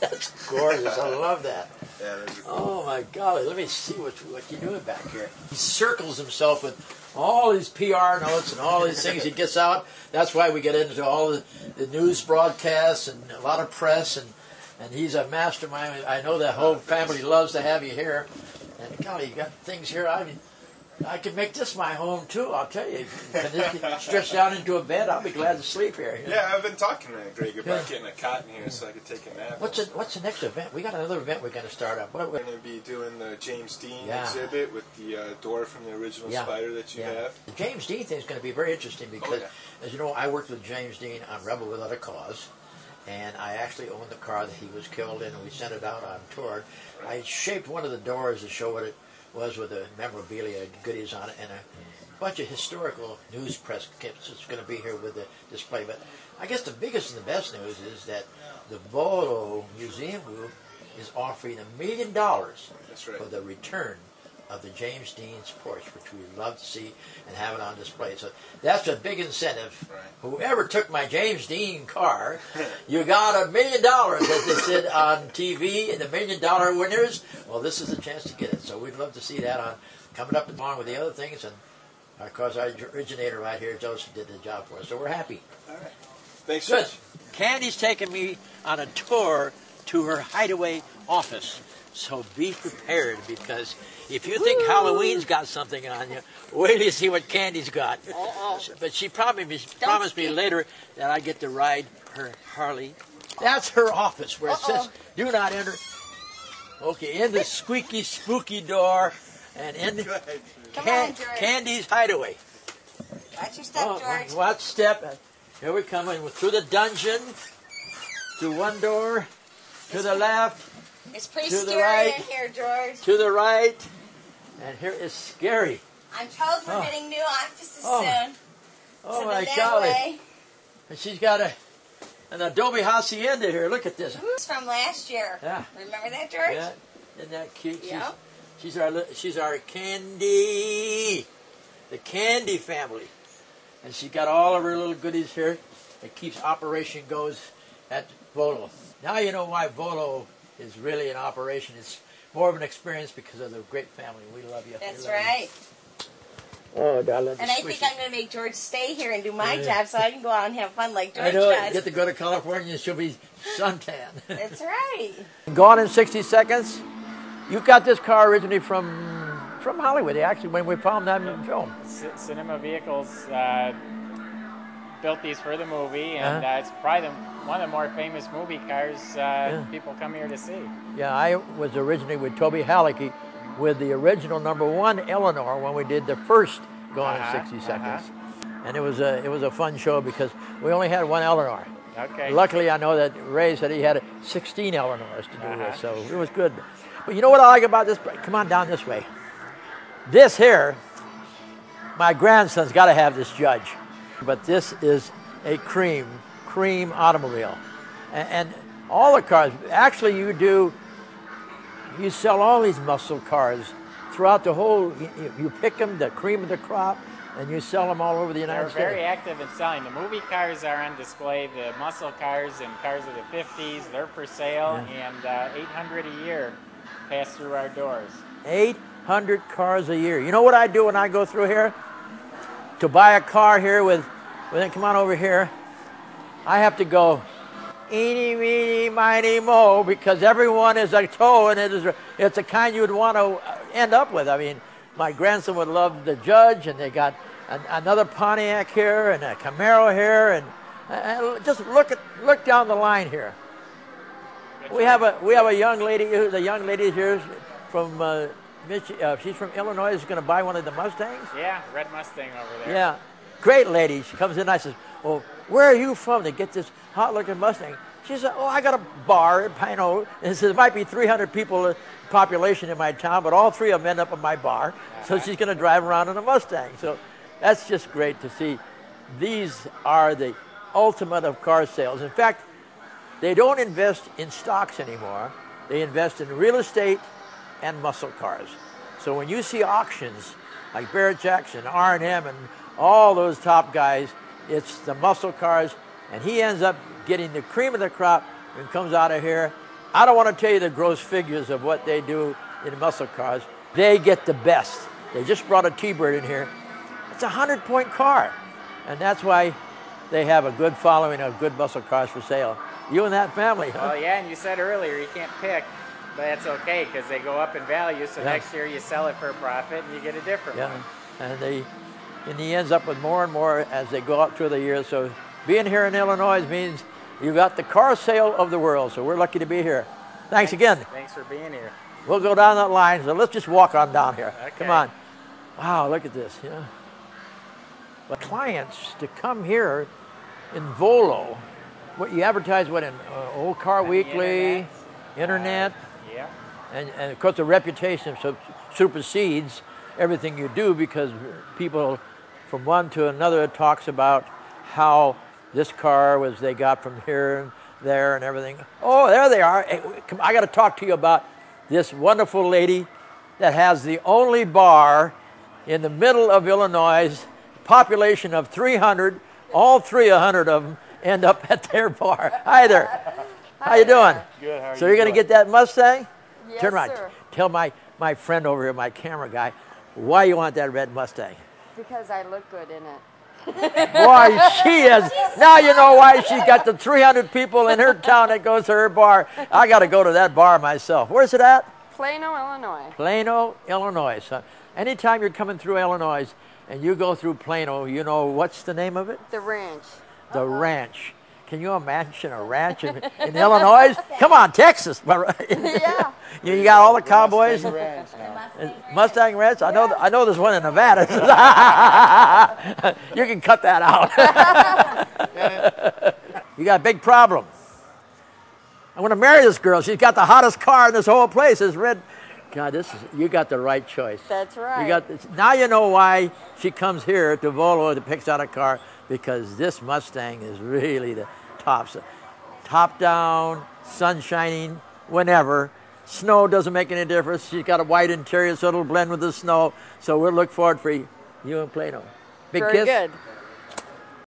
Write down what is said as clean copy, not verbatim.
That's gorgeous. I love that. Yeah, those are cool. Oh my golly, let me see what you're doing back here. He circles himself with all these PR notes and all these things he gets out. That's why we get into all the news broadcasts and a lot of press, and he's a mastermind. I know the whole family loves to have you here. And golly, you got things here. I could make this my home too, I'll tell you. Can this stretch down into a bed? I'll be glad to sleep here. Yeah, I've been talking to Greg about getting a cot in here so I could take a nap. What's the next event? We got another event we're going to start up. We're going to be doing the James Dean exhibit with the door from the original Spider that you have. The James Dean thing is going to be very interesting because, as you know, I worked with James Dean on Rebel Without a Cause. And I actually owned the car that he was killed in, and we sent it out on tour. I shaped one of the doors to show what it was with the memorabilia goodies on it, and a bunch of historical news press kits that's going to be here with the display. But I guess the biggest and the best news is that the Volo Museum Group is offering $1 million for the return of the James Dean's Porsche, which we love to see and have it on display. So that's a big incentive. Right. Whoever took my James Dean car, you got $1 million, as they said on TV, and the $1 million winners. Well, this is a chance to get it. So we'd love to see that on coming up along with the other things. And of course, our originator right here, Joseph, did the job for us. So we're happy. All right. Thanks. Good. Candy's taking me on a tour to her hideaway office. So be prepared, because if you think Halloween's got something on you, wait till you see what Candy's got. But she promised me later that I get to ride her Harley. That's her office where it says, "Do not enter." Okay, in the squeaky, spooky door, and in Candy's hideaway. Watch your step, George. Watch step. Here we come in through the dungeon, through one door, to the left. It's pretty scary in here, George. To the right. And here is scary. I'm told we're getting new offices soon. Oh, my golly. And she's got an Adobe Hacienda here. Look at this. It's from last year. Yeah. Remember that, George? Yeah. Isn't that cute? Yeah. She's our Candy. The Candy family. And she's got all of her little goodies here. It keeps Operation Goes at Volo. Now you know why Volo is really an operation. It's more of an experience because of the great family. We love you. That's right. Oh, darling. And I think I'm going to make George stay here and do my job so I can go out and have fun like George I know. does. Get to go to California and she'll be suntan. That's right. Gone in 60 Seconds. You got this car originally from Hollywood, actually, when we found that in film. Cinema Vehicles built these for the movie, and it's probably one of the more famous movie cars people come here to see. Yeah, I was originally with Toby Halicki with the original #1 Eleanor when we did the first Gone in 60 Seconds. And it was a fun show because we only had one Eleanor. Okay. Luckily, I know that Ray said he had 16 Eleanors to do this, so it was good. But you know what I like about this? Come on down this way. This here, my grandson's got to have this Judge. But this is a cream automobile. And all the cars, actually you sell all these muscle cars throughout the whole, you pick them, the cream of the crop, and you sell them all over the United States. They're very active in selling. The movie cars are on display. The muscle cars and cars of the 50s, they're for sale, and 800 a year pass through our doors. 800 cars a year. You know what I do when I go through here? To buy a car here come on over here, I have to go eeny, meeny, miny, mo, because everyone is a tow, and it's the kind you would want to end up with. I mean, my grandson would love the Judge, and they got another Pontiac here, and a Camaro here, and just look down the line here. We have a young lady here from she's from Illinois. Is going to buy one of the Mustangs. Yeah, red Mustang over there. Yeah, great lady. She comes in and I says, "Well, where are you from to get this hot-looking Mustang?" She said, "Oh, I got a bar in Pino." And says, "There might be 300 people population in my town, but all three of them end up in my bar." So she's going to drive around in a Mustang. So that's just great to see. These are the ultimate of car sales. In fact, they don't invest in stocks anymore. They invest in real estate and muscle cars. So when you see auctions like Barrett Jackson, R&M, and all those top guys, it's the muscle cars, and he ends up getting the cream of the crop and comes out of here I don't want to tell you the gross figures of what they do in muscle cars. They get the best. They just brought a T-Bird in here. It's a 100-point car. And that's why they have a good following of good muscle cars for sale. You and that family, huh? Well, yeah, and you said earlier you can't pick, but that's okay because they go up in value. So next year you sell it for a profit and you get a different one. And they, and he ends up with more and more as they go out through the years. So being here in Illinois means you got the car sale of the world. So we're lucky to be here. Thanks again. Thanks for being here. We'll go down that line. So let's just walk on down here. Okay. Come on. Wow, look at this. But clients to come here in Volo, what you advertise what in Old Car Weekly, internet, yeah, and of course the reputation supersedes everything you do because people from one to another talks about how this car was they got from here and there and everything. Oh, there they are. Hey, come, I got to talk to you about this wonderful lady that has the only bar in the middle of Illinois, population of 300, all 300 of them end up at their bar. Hi there. How you doing? Good. How are you? So you're going to get that Mustang? Yes, Turn around. sir. Tell my friend over here, my camera guy, why you want that red Mustang. Because I look good in it. Boy, she is. Now you know why she's got the 300 people in her town that goes to her bar. I got to go to that bar myself. Where's it at? Plano, Illinois. Plano, Illinois. So anytime you're coming through Illinois and you go through Plano, you know what's the name of it? The ranch. The ranch. Can you imagine a ranch in Illinois? Come on, Texas. Yeah. You got all the cowboys. Mustang Ranch now. Mustang Ranch? I know there's one in Nevada. You can cut that out. You got a big problem. I want to marry this girl. She's got the hottest car in this whole place. This red. God, you got the right choice. That's right. You got this. Now you know why she comes here to Volo to pick out a car, because this Mustang is really the tops. Top down, sun shining, whenever. Snow doesn't make any difference. She's got a white interior, so it'll blend with the snow. So we'll look forward for you in Plano. Big Very kiss. good.